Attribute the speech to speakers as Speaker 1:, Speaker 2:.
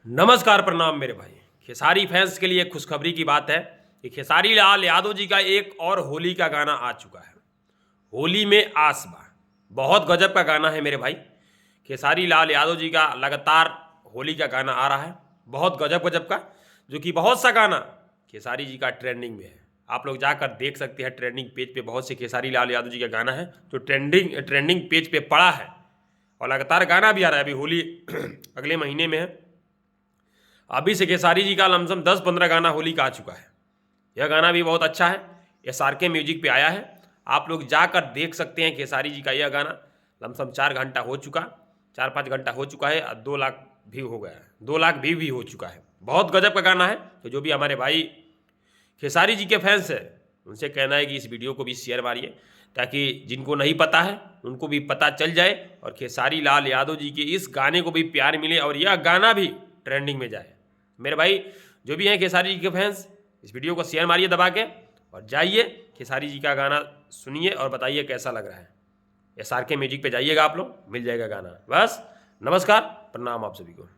Speaker 1: नमस्कार, प्रणाम मेरे भाई। खेसारी फैंस के लिए खुशखबरी की बात है कि खेसारी लाल यादव जी का एक और होली का गाना आ चुका है। होली में आस बा, बहुत गजब का गाना है मेरे भाई। खेसारी लाल यादव जी का लगातार होली का गाना आ रहा है, बहुत गजब गजब का, जो कि बहुत सा गाना खेसारी जी का ट्रेंडिंग में है। आप लोग जाकर देख सकते हैं, ट्रेंडिंग पेज पे बहुत से खेसारी लाल यादव जी का गाना है जो ट्रेंडिंग पेज पे पड़ा है, और लगातार गाना भी आ रहा है। अभी होली अगले महीने में है। अभी से खेसारी जी का लमसम 10-15 गाना होली का आ चुका है। यह गाना भी बहुत अच्छा है, SRK म्यूजिक पे आया है। आप लोग जाकर देख सकते हैं खेसारी जी का यह गाना। लमसम 4 घंटा हो चुका, 4-5 घंटा हो चुका है, 2 लाख व्यू हो गया है, 2 लाख व्यू भी हो चुका है। बहुत गजब का गाना है। तो जो भी हमारे भाई खेसारी जी के फैंस हैं, उनसे कहना है कि इस वीडियो को भी शेयर मारिए, ताकि जिनको नहीं पता है उनको भी पता चल जाए, और खेसारी लाल यादव जी के इस गाने को भी प्यार मिले और यह गाना भी ट्रेंडिंग में जाए। मेरे भाई जो भी हैं खेसारी जी के फैंस, इस वीडियो को शेयर मारिए दबा के, और जाइए खेसारी जी का गाना सुनिए और बताइए कैसा लग रहा है। SRK म्यूजिक पे जाइएगा, आप लोग मिल जाएगा गाना। बस नमस्कार, प्रणाम आप सभी को।